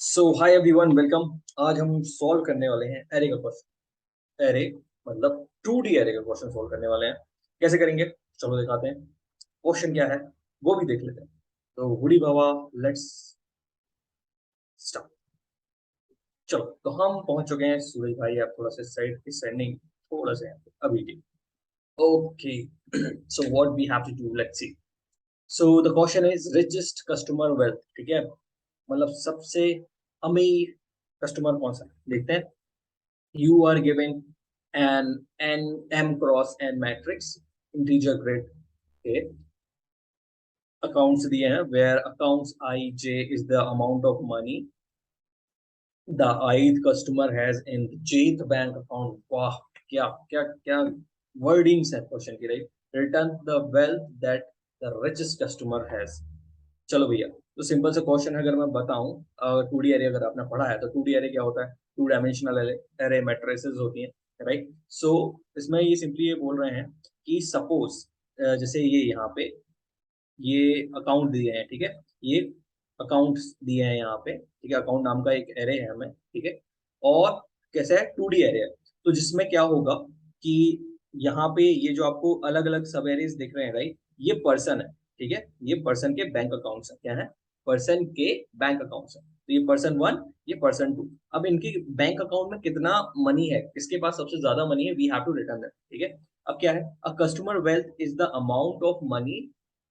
सो hi everyone, welcome. आज हम solve करने वाले हैं एरे का क्वेश्चन। एरे मतलब 2D एरे का क्वेश्चन सॉल्व करने वाले हैं। कैसे करेंगे चलो दिखाते हैं। क्वेश्चन क्या है वो भी देख लेते हैं। तो हुडी बाबा, लेट्स स्टार्ट। चलो तो हम पहुंच चुके हैं। सूरज भाई आप थोड़ा सा साइड की सेंडिंग थोड़ा सा यहाँ पे अभी ठीक। Okay so what we have to do, let's see. So the question is richest customer wealth, ठीक है। मतलब सबसे अमीर कस्टमर कौन सा है? देखते हैं। You are given an m cross n matrix, integer grid. Okay, accounts दिए हैं where accounts I j is the amount of money the ith customer has in the jth bank account. वाह, क्या क्या क्या wordings है question की, right. Return the wealth that the richest customer has। चलो भैया, तो सिंपल से क्वेश्चन अगर मैं बताऊं, 2D एरे अगर आपने पढ़ा है तो 2D एरे क्या होता है? टू डायमेंशनल एरे मैट्रिसेस होती हैं, राइट। सो इसमें ये सिंपली ये बोल रहे हैं कि सपोज जैसे ये यहाँ पे ये अकाउंट दिए हैं, ठीक है। ये अकाउंट्स दिए हैं यहाँ पे, ठीक है। अकाउंट नाम का एक एरे है हमें, ठीक है। और कैसे है? 2D एरे है। तो जिसमें क्या होगा कि यहाँ पे ये जो आपको अलग अलग सब एरेज दिख रहे हैं, राइट, ये पर्सन है, ठीक है। ये पर्सन के बैंक अकाउंट्स है। क्या है? पर्सन के बैंक अकाउंट्स है। तो ये पर्सन वन, ये पर्सन टू। अब इनके बैंक अकाउंट में कितना मनी है, किसके पास सबसे ज्यादा मनी है, we have to return that, ठीक है। अब क्या है? A customer wealth is the amount of money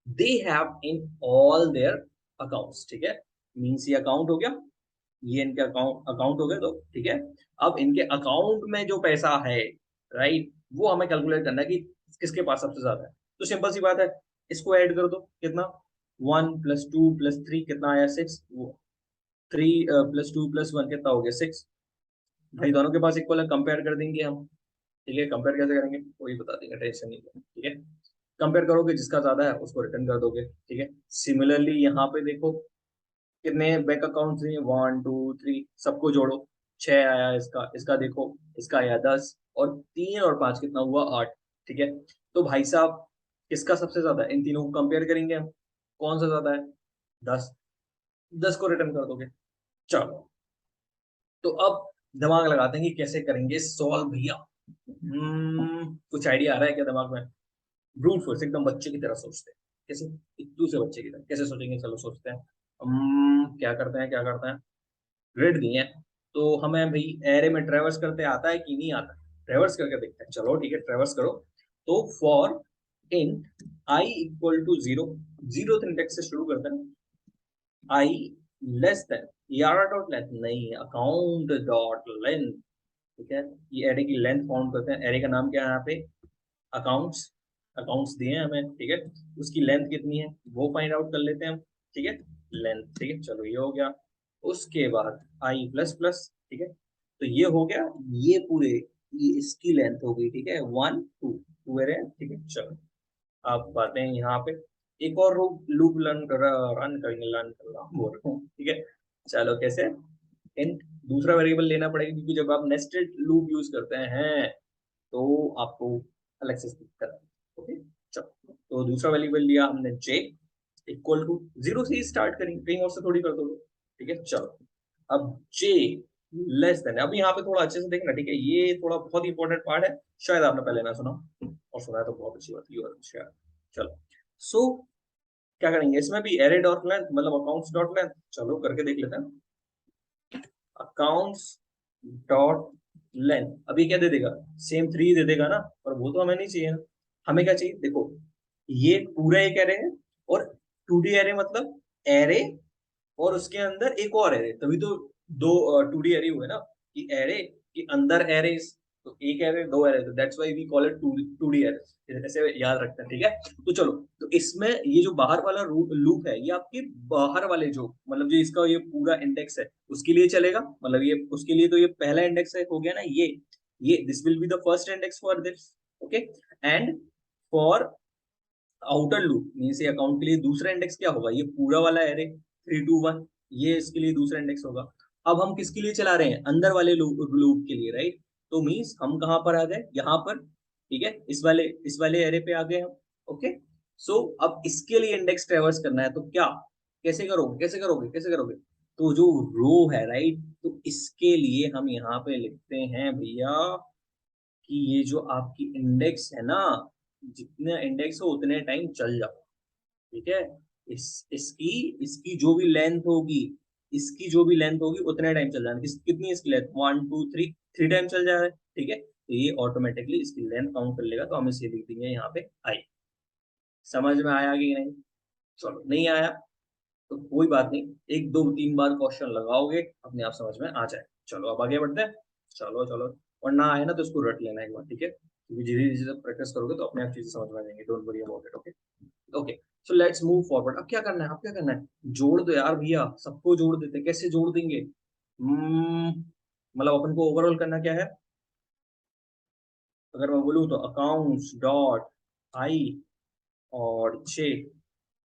they have in all their accounts, ठीक है। मीन्स ये अकाउंट हो गया, ये इनके अकाउंट अकाउंट हो गए, तो ठीक है। अब इनके अकाउंट में जो पैसा है, राइट, वो हमें कैलकुलेट करना है कि किसके पास सबसे ज्यादा है। तो सिंपल सी बात है, इसको ऐड कर दो। कितना? 1 + 2 + 3 कितना आया? 6। वो 3 + 2 + 1 कितना हो गया? 6। भाई दोनों के पास इक्वल है, कंपेयर कर देंगे हम। ठीक है, कंपेयर कैसे करेंगे वही बता देंगे, टेंशन नहीं है, ठीक है। कंपेयर करोगे, जिसका ज्यादा है उसको रिटर्न कर दोगे, ठीक है। सिमिलरली यहाँ पे देखो कितने बैंक अकाउंट्स हैं, 1 2 3, सबको जोड़ो। 6 आया इसका, इसका देखो, इसका आया 10, और 3 और 5 कितना हुआ? 8, ठीक है। तो भाई साहब किसका सबसे ज्यादा है? इन तीनों को कंपेयर करेंगे हम, कौन सा ज्यादा है? 10। 10 को रिटर्न कर दोगे। चलो, तो अब दिमाग लगाते हैं कि कैसे करेंगे सॉल्व भैया। कुछ आइडिया आ रहा है क्या दिमाग में? ब्रूट फोर्स, एकदम बच्चे की तरह सोचते हैं। कैसे? एक दूसरे बच्चे की तरह कैसे सोचेंगे? चलो सोचते हैं। क्या करते हैं, क्या करते हैं। ग्रिड दिए हैं, तो हमें भाई एरे में ट्रेवर्स करते आता है कि नहीं आता? ट्रेवर्स करके देखते हैं। चलो ठीक है, ट्रेवर्स करो। तो for int I equal to zero, zero index से शुरू करते हैं। आई लेस देन यार डॉट लेंथ नहीं, अकाउंट डॉट लेंथ, ठीक है। ये एरे की लेंथ फाउंड करते हैं। एरे का नाम क्या है यहाँ पे? अकाउंट्स। अकाउंट्स दिए हैं हमें, ठीक है। उसकी लेंथ कितनी है वो फाइंड आउट कर लेते हैं हम, ठीक है। लेंथ, ठीक है, चलो ये हो गया। उसके बाद आई प्लस प्लस, ठीक है। तो ये हो गया, ये पूरे, ये इसकी लेंथ हो गई, ठीक है। 1 2 एरे, ठीक है। चलो अब बातें यहाँ पे एक और लूप रन करेंगे, लर्न कर रहा हूँ बोल रहा हूँ, ठीक है। चलो कैसे? इन दूसरा वेरिएबल लेना पड़ेगा, क्योंकि जब आप नेस्टेड लूप यूज करते हैं तो आपको अलग से करना है। ओके, चलो तो दूसरा वेरिएबल लिया हमने जे, इक्वल टू जीरो से ही स्टार्ट करेंगे, कहीं और से थोड़ी कर दोगे, ठीक है। चलो अब जे लेस देन, अब यहाँ पे थोड़ा अच्छे से देखना, ठीक है। ये थोड़ा बहुत इंपॉर्टेंट पार्ट है, शायद आपने पहले ना सुना, और सुना है तो बहुत अच्छी बात, यू आर शायद। चलो सो क्या करेंगे इसमें भी? एरे डॉट लेंथ मतलब अकाउंट्स डॉट लेंथ, चलो करके देख लेते हैं। अकाउंट्स डॉट लेंथ, अभी क्या दे देगा? सेम 3 दे देगा ना, पर वो तो हमें नहीं चाहिए ना। हमें क्या चाहिए? देखो, ये पूरा एक एरे है, और 2D एरे मतलब एरे और उसके अंदर एक और एरे, तभी तो दो 2D एरे हुए ना, कि एरे के अंदर एरेस। तो एक एरे दो एरे, तो that's why we call it 2D array, ऐसे याद रखते हैं, ठीक है। तो चलो, तो इसमें ये जो बाहर वाला लूप है, ये आपके बाहर वाले जो मतलब जो इसका ये पूरा इंडेक्स है उसके लिए चलेगा, मतलब ये उसके लिए, तो ये पहला इंडेक्स है हो गया ना, ये this will be the first index for this, okay. And for outer loop means ये अकाउंट के लिए दूसरा इंडेक्स क्या होगा? ये पूरा वाला एरे 3 2 1, ये इसके लिए दूसरा इंडेक्स होगा। अब हम किसके लिए चला रहे हैं? अंदर वाले लूप के लिए, राइट। तो मीन्स हम कहाँ पर आ गए? यहाँ पर, ठीक है। इस वाले एरे पे आ गए हम, ओके। सो अब इसके लिए इंडेक्स ट्रेवर्स करना है, तो क्या कैसे करोगे, कैसे करोगे, कैसे करोगे? तो जो रो है राइट, तो इसके लिए हम यहाँ पे लिखते हैं भैया कि ये जो आपकी इंडेक्स है ना, जितने इंडेक्स हो उतने टाइम चल जाओ, ठीक है। इसकी इसकी जो भी लेंथ होगी, इसकी जो भी लेंथ होगी उतने टाइम चल जाना। कितनी है इसकी लेंथ, 1 2 3, 3 टाइम चल जा रहा है, ठीक है। तो ये ऑटोमेटिकली इसकी लेंथ काउंट कर लेगा, तो हम इसे लिख देंगे यहाँ पे आई। समझ में आया कि नहीं? चलो, नहीं आया तो कोई बात नहीं, 1 2 3 बार क्वेश्चन लगाओगे अपने आप समझ में आ जाए। चलो अब आगे बढ़ते हैं। चलो चलो, और ना आए ना तो इसको रट लेना एक बार, ठीक है, क्योंकि धीरे धीरे जब प्रैक्टिस करोगे तो अपने आप चीजें समझ में आ जाएंगी। Don't worry about it, okay. Okay, so let's move forward. अब क्या करना है, अब क्या करना है, जोड़ दो यार भैया, सबको जोड़ देते। कैसे जोड़ देंगे? मतलब अपन को ओवरऑल करना क्या है, अगर मैं बोलूँ तो अकाउंट्स डॉट आई और जे,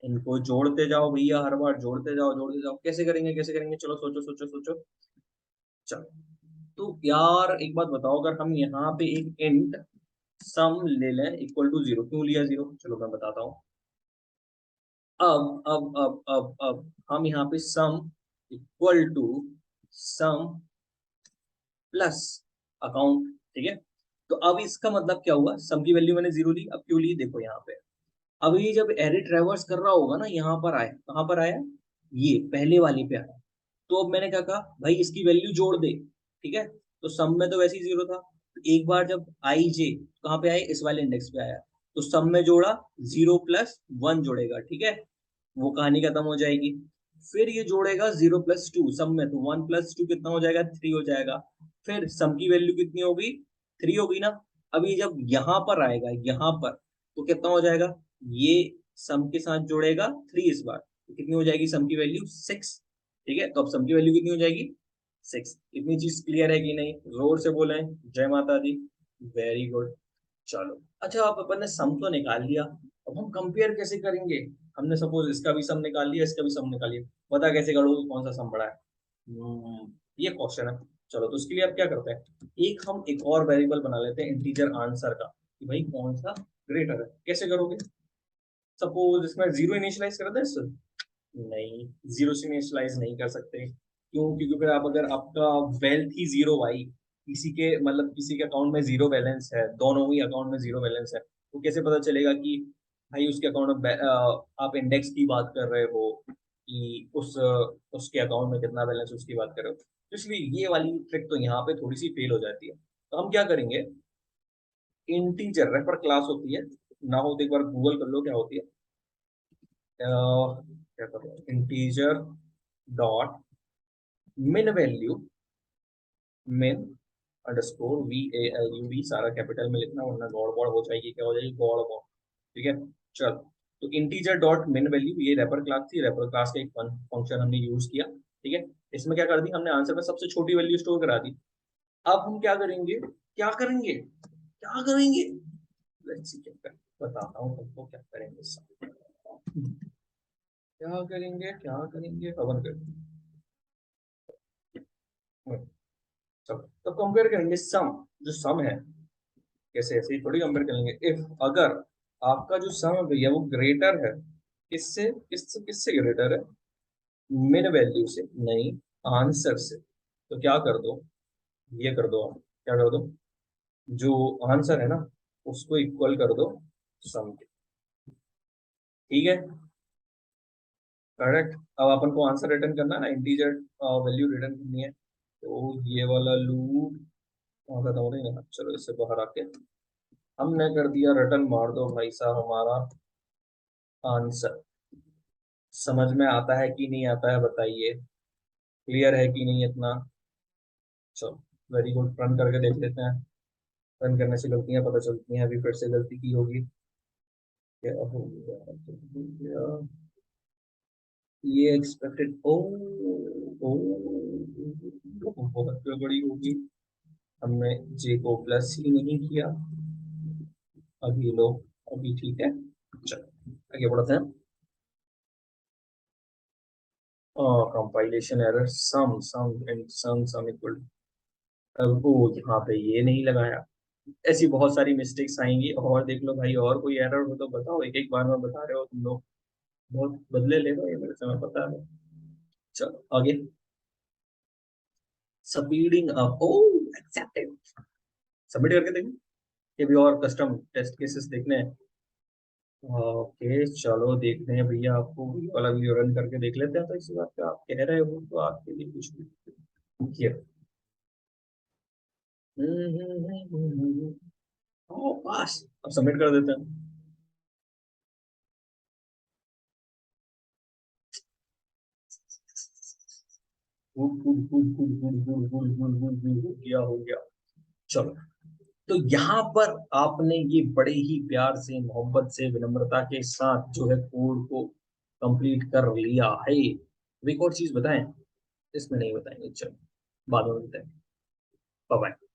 इनको जोड़ते जाओ भैया, हर बार जोड़ते जाओ जोड़ते जाओ। कैसे करेंगे, कैसे करेंगे, चलो सोचो सोचो सोचो। चलो, तो यार एक बात बताओ, अगर हम यहाँ पे एक इंट सम ले लें इक्वल टू 0, क्यों लिया 0, चलो मैं बताता हूँ। अब हम यहाँ पे sum equal to sum plus account, ठीक है। तो अब इसका मतलब क्या हुआ, सम की वैल्यू मैंने 0 ली, अब क्यों ली देखो यहाँ पे। अब ये जब एरे ट्रेवर्स कर रहा होगा ना, यहाँ पर आया, कहाँ पर आया, ये पहले वाले पे आया। तो अब मैंने क्या कहा, भाई इसकी वैल्यू जोड़ दे, ठीक है। तो सम में तो वैसे ही 0 था, तो एक बार जब आई जे कहाँ पे आए, इस वाले इंडेक्स पे आया, तो सम में जोड़ा, 0 + 1 जोड़ेगा, ठीक है, वो कहानी खत्म हो जाएगी। फिर ये जोड़ेगा 0 + 2 सम में, तो 1 + 2 कितना हो जाएगा, 3 हो जाएगा। फिर सम की वैल्यू कितनी होगी, 3 होगी ना। अभी जब यहाँ पर आएगा, यहाँ पर, तो कितना हो जाएगा, ये सम के साथ जोड़ेगा 3 इस बार, तो कितनी हो जाएगी सम की वैल्यू 6, ठीक है। तो अब सम की वैल्यू कितनी हो जाएगी 6। इतनी चीज क्लियर है कि नहीं, जोर से बोले जय माता दी। Very good. चलो अच्छा, आप अपन ने सम तो निकाल लिया, अब हम कंपेयर कैसे करेंगे। हमने सपोज इसका भी सम निकाल लिया, इसका भी सम निकाल लिया, पता कैसे करोगे कौन सा सम बड़ा है? ये क्वेश्चन है। चलो, तो उसके लिए आप क्या करते हैं, एक और वेरिएबल बना लेते हैं इंटीजर आंसर का, कि भाई कौन सा ग्रेटर है। कैसे करोगे, सपोज इसमें 0 इनिशियलाइज कर दें इससे? नहीं, 0 से इनिशियलाइज नहीं कर सकते। क्यों? क्योंकि फिर आप, अगर आपका वेल्थ ही 0 आई, किसी के मतलब किसी के अकाउंट में 0 बैलेंस है, दोनों ही अकाउंट में 0 बैलेंस है, तो कैसे पता चलेगा कि भाई उसके अकाउंट में आप इंडेक्स की बात कर रहे हो कि उसके अकाउंट में कितना बैलेंस, उसकी बात कर रहे हो। तो इसलिए ये वाली ट्रिक तो यहाँ पे थोड़ी सी फेल हो जाती है। तो हम क्या करेंगे, इंटीजर रेफर क्लास होती है, ना हो तो एक बार गूगल कर लो क्या होती है। क्या करो, इंटीजर डॉट मिन वैल्यू, मिन अंडरस्कोर VALU, सारा कैपिटल में लिखना वरना गड़बड़ हो जाएगी, क्या हो जाएगी, गड़बड़, ठीक है। चल, तो इंटीजर डॉट मिन वैल्यू, ये रेफर क्लास थी, रेफर क्लास का एक फंक्शन हमने यूज किया, ठीक है। इसमें क्या कर दी हमने, आंसर में सबसे छोटी वैल्यू स्टोर करा दी। अब हम क्या करेंगे, क्या करेंगे, क्या करेंगे, लेट्स सी, क्या करें, बताता हूँ तुमको क्या करेंगे इस समय। क्या करेंगे, क्या करेंगे, हवन करेंगे। चलो, तो कंपेयर करेंगे सम, जो सम है, कैसे, ऐसे ही थोड़ी कंपेयर करेंगे। इफ, अगर आपका जो सम है भैया वो ग्रेटर है, किससे किससे किससे ग्रेटर है, मिन वैल्यू से नहीं, आंसर से, तो क्या कर दो, ये कर दो, आप क्या कर दो, जो आंसर है ना उसको इक्वल कर दो सम के, ठीक है। करेक्ट। अब अपन को आंसर रिटर्न करना है ना, इंटीजर वैल्यू रिटर्न करनी है, तो ये वाला लूप वहां खत्म हो रही है ना। चलो इससे बाहर आके हमने कर दिया रिटर्न, मार दो भाई साहब हमारा आंसर। समझ में आता है कि नहीं आता है बताइए, क्लियर है कि नहीं इतना? चलो, वेरी गुड, रन करके देख लेते हैं। रन करने से गलतियां पता चलती हैं, अभी फिर से गलती की होगी, क्या हो गया, क्या हो गया? ये एक्सपेक्टेड, ओ ओ बहुत गड़बड़ी होगी, हमने जे को प्लस ही नहीं किया। अभी लो, अभी ठीक है। चलो आगे बढ़ते हैं। Compilation error, sum sum and sum equal, वो यहाँ पे ये नहीं लगाया। ऐसी बहुत सारी मिस्टेक्स आएंगी, और देख लो भाई, और कोई एरर हो तो बताओ, एक एक बार में बता रहे हो तुम लोग, बहुत बदले ले रहे हो ये मेरे से, मैं पता है। चलो आगे। स्पीडिंग अप, ओ एक्सेप्टेड। सबमिट करके देखें, ये भी और कस्टम टेस्ट केसेस देखने हैं। ओके चलो देखते हैं भैया, आपको ये वाला वीडियो रन करके देख लेते हैं। तो इसी बात पे आप कह रहे हो तो आपके लिए कुछ भी किया। ओ पास, अब सबमिट कर देते हैं। हो गया हो गया। चलो, तो यहाँ पर आपने ये बड़े ही प्यार से, मोहब्बत से, विनम्रता के साथ जो है कोड को कंप्लीट कर लिया है। अब एक और चीज बताएं, इसमें नहीं बताएंगे, चलो बाद में बताएंगे। Bye bye.